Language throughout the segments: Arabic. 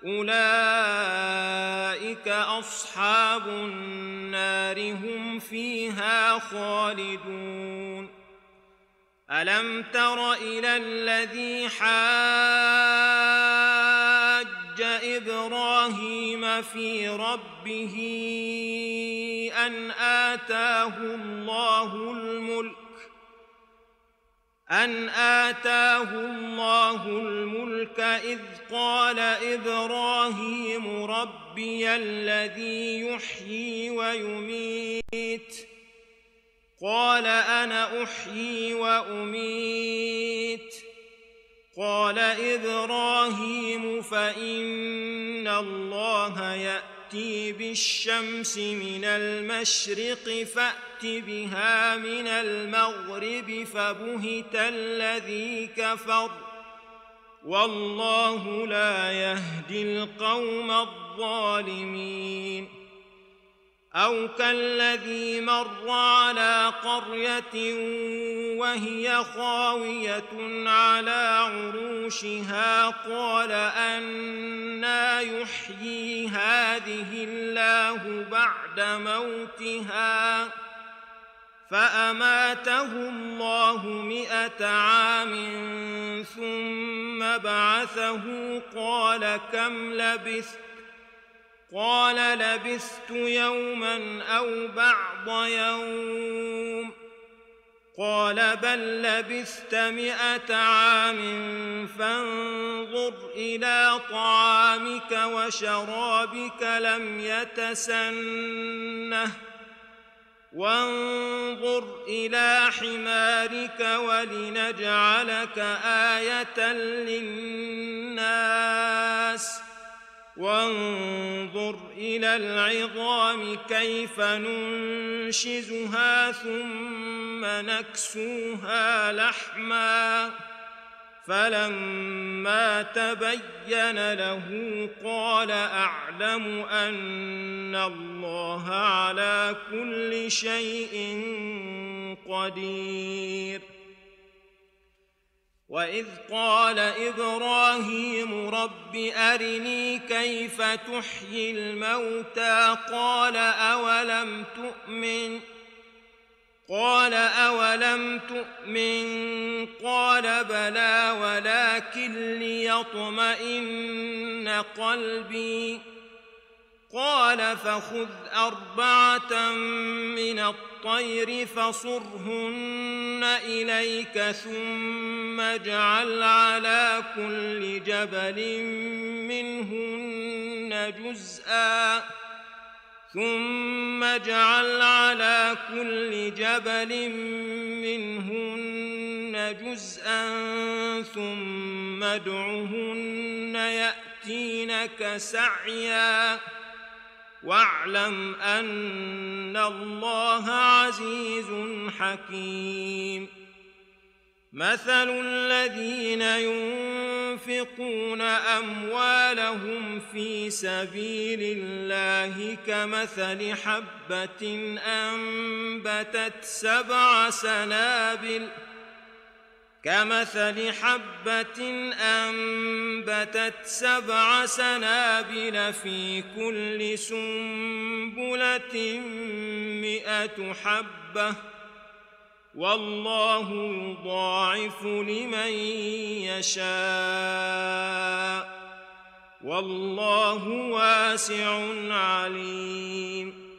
أولئك أصحاب النار هم فيها خالدون ألم تر إلى الذي حاج إبراهيم في ربه أن آتاه الله الملك إذ قال إبراهيم ربي الذي يحيي ويميت قال أنا أحيي وأميت قال إبراهيم فإن الله يأتي بالشمس من المشرق فأت بها من المغرب فبهت الذي كفر والله لا يهدي القوم الظالمين أو كالذي مر على قرية وهي خاوية على عروشها قال أنى يحيي هذه الله بعد موتها فأماته الله 100 عام ثم بعثه قال كم لبثت قال لبثت يوما أو بعض يوم قال بل لبثت 100 عام فانظر إلى طعامك وشرابك لم يتسنه وانظر إلى حمارك ولنجعلك آية للناس وانظر إلى العظام كيف ننشزها ثم نكسوها لحما فلما تبين له قال أعلم أن الله على كل شيء قدير وإذ قال إبراهيم رب أرني كيف تحيي الموتى قال أولم تؤمن قال بلى ولكن ليطمئن قلبي قال فخذ 4 من الطير فصرهن إليك ثم اجعل على كل جبل منهن جزءا ثم ادعهن يأتينك سعيا واعلم أن الله عزيز حكيم مثل الذين ينفقون أموالهم في سبيل الله كمثل حبة أنبتت 7 سنابل في كل سنبلة 100 حبة والله يضاعف لمن يشاء والله واسع عليم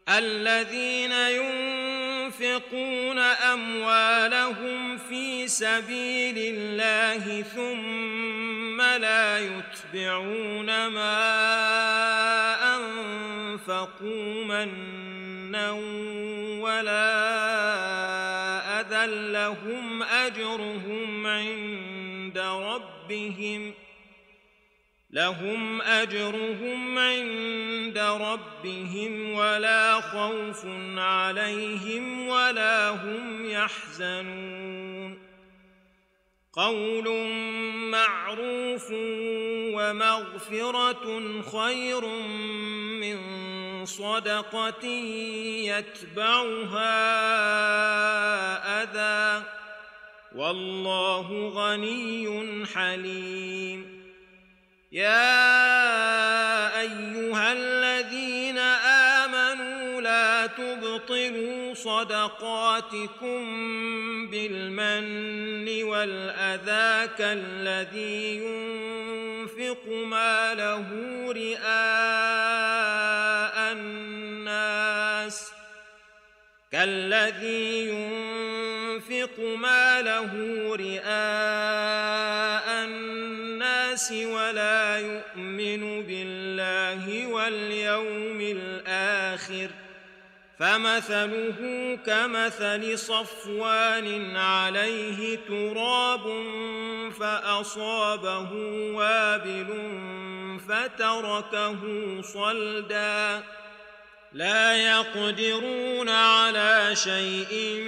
الذين ينفقون أموالهم في سبيل الله ثم لا يتبعون ما أنفقوا منا ولا أذى لهم أجرهم عند ربهم ولا خوف عليهم ولا هم يحزنون قول معروف ومغفرة خير من صدقة يتبعها أذى والله غني حليم يا أيها الذين آمنوا لا تبطلوا صدقاتكم بالمن والأذى كالذي ينفق ماله رئاء الناس ولا يؤمن بالله واليوم الآخر فمثله كمثل صفوان عليه تراب فأصابه وابل فتركه صلدا لا يقدرون على شيء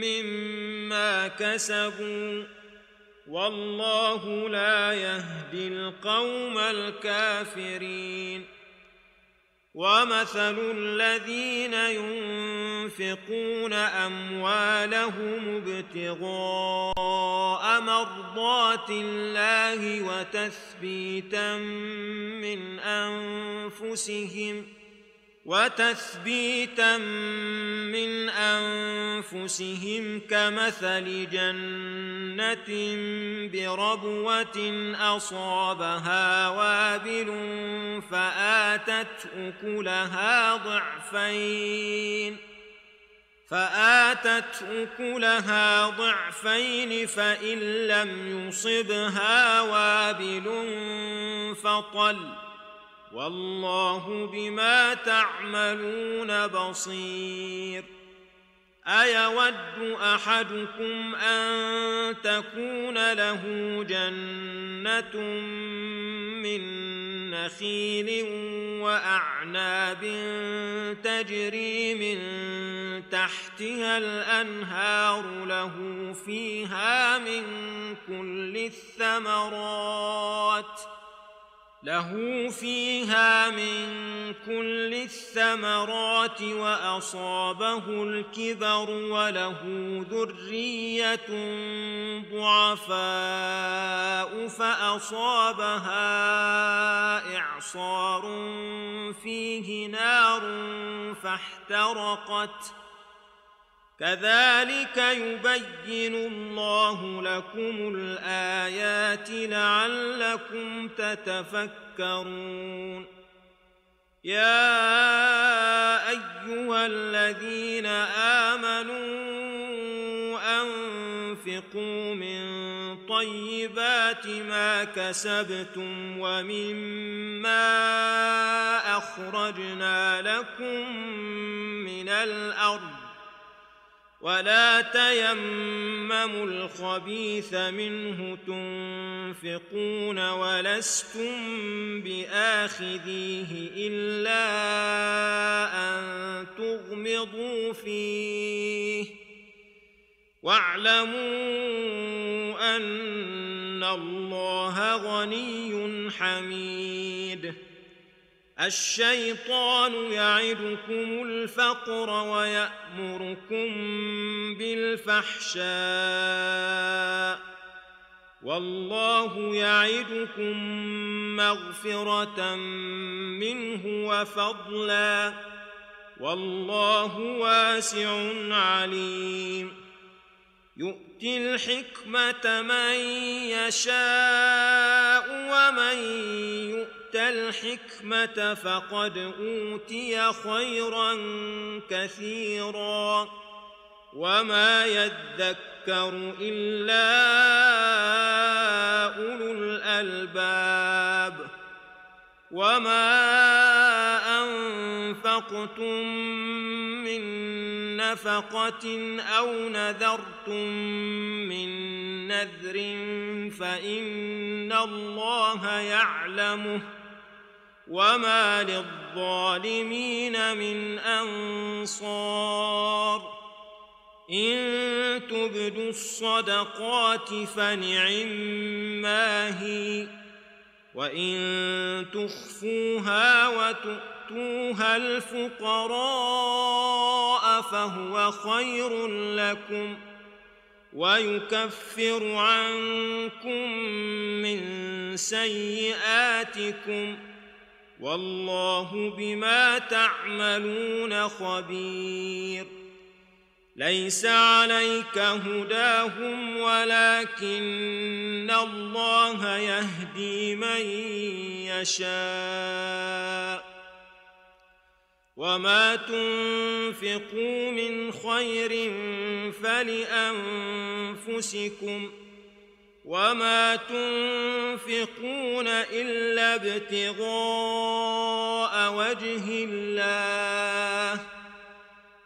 مما كسبوا والله لا يهدي القوم الكافرين ومثل الذين ينفقون أموالهم ابتغاء مرضات الله وتثبيتا من أنفسهم كمثل جنة بربوة أصابها وابل فآتت أكلها ضعفين فإن لم يصبها وابل فطل والله بما تعملون بصير أيود أحدكم أن تكون له جنة من نخيل وأعناب تجري من تحتها الأنهار له فيها من كل الثمرات وأصابه الكبر وله ذرية ضعفاء فأصابها إعصار فيه نار فاحترقت كذلك يبين الله لكم الآيات لعلكم تتفكرون يا أيها الذين آمنوا أنفقوا من طيبات ما كسبتم ومما أخرجنا لكم من الأرض ولا تيمموا الخبيث منه تنفقون ولستم بآخذيه إلا أن تغمضوا فيه واعلموا أن الله غني حميد الشيطان يعدكم الفقر ويأمركم بالفحشاء والله يعدكم مغفرة منه وفضلا والله واسع عليم يؤتي الحكمة من يشاء ومن يؤت الحكمة فقد أوتي خيرا كثيرا وما يذكر إلا أولو الألباب وما أنفقتم من نفقة أو نذرتم من نذر فإن الله يعلمه وما للظالمين من أنصار إن تبدوا الصدقات فنعما هي وإن تخفوها وتؤتوها الفقراء فهو خير لكم ويكفر عنكم من سيئاتكم والله بما تعملون خبير ليس عليك هداهم ولكن الله يهدي من يشاء وما تنفقوا من خير فلأنفسكم وما تنفقون إلا ابتغاء وجه الله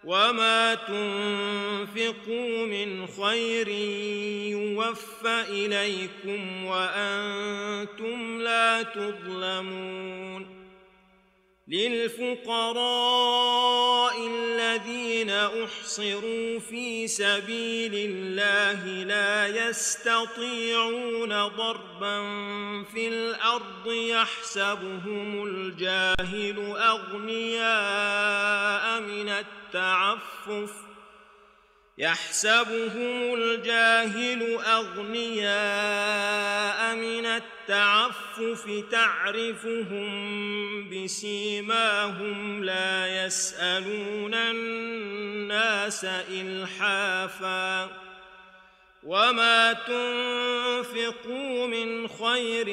وما تنفقوا من خير يوفى إليكم وأنتم لا تظلمون للفقراء الذين أحصروا في سبيل الله لا يستطيعون ضربا في الأرض يحسبهم الجاهل أغنياء من التعفف تعرفهم بسيماهم لا يسألون الناس إلحافا وما تنفقوا من خير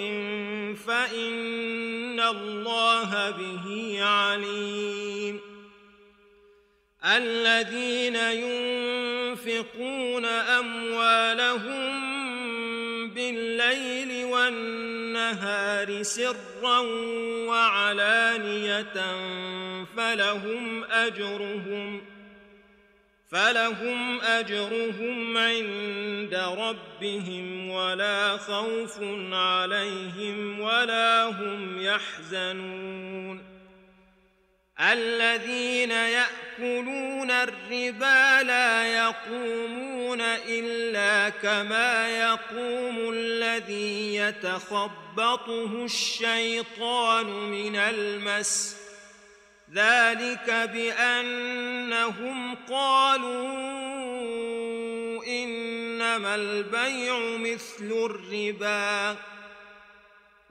فإن الله به عليم الذين ينفقون أموالهم بالليل والنهار سرا وعلانية فلهم أجرهم عند ربهم ولا خوف عليهم ولا هم يحزنون الذين يأكلون الربا لا يقومون إلا كما يقوم الذي يتخبطه الشيطان من المس ذلك بأنهم قالوا إنما البيع مثل الربا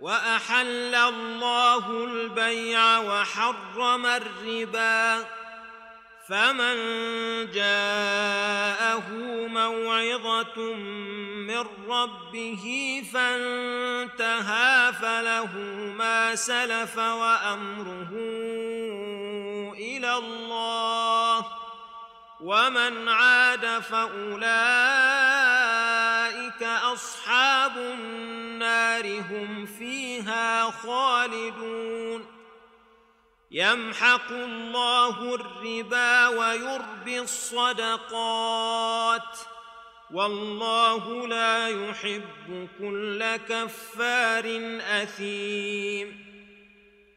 وأحل الله البيع وحرم الربا فمن جاءه موعظة من ربه فانتهى فله ما سلف وأمره إلى الله ومن عاد فأولئك أصحاب النار هم فيها خالدون يمحق الله الربا ويربي الصدقات والله لا يحب كل كفار أثيم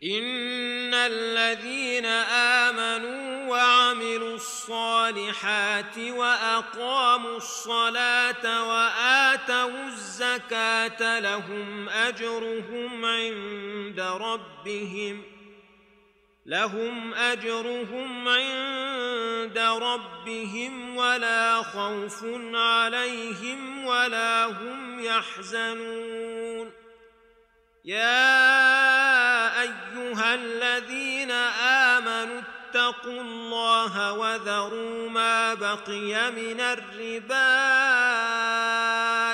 إن الذين آمنوا وعملوا الصالحات وأقاموا الصلاة وآتوا الزكاة لهم أجرهم عند ربهم ولا خوف عليهم ولا هم يحزنون يا أيها الذين آمنوا اتقوا الله وذروا ما بقي من الربا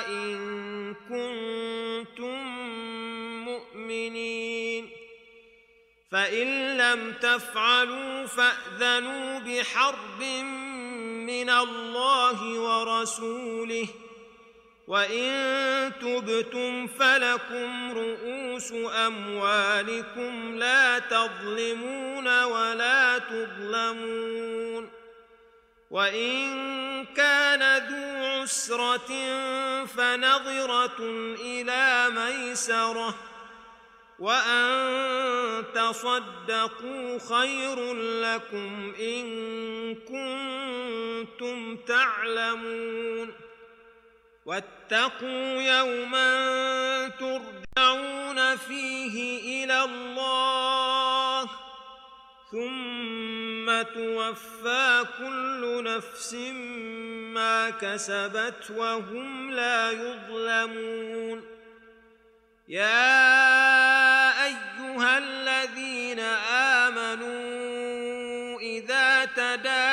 إن كنتم مؤمنين فإن لم تفعلوا فأذنوا بحرب من الله ورسوله وإن تبتم فلكم رؤوس أموالكم لا تظلمون ولا تظلمون وإن كان ذو عسرة فنظرة إلى ميسرة وأن تصدقوا خير لكم إن كنتم تعلمون واتقوا يوما ترجعون فيه إلى الله ثم توفى كل نفس ما كسبت وهم لا يظلمون يا أيها الذين آمنوا إذا تداينتم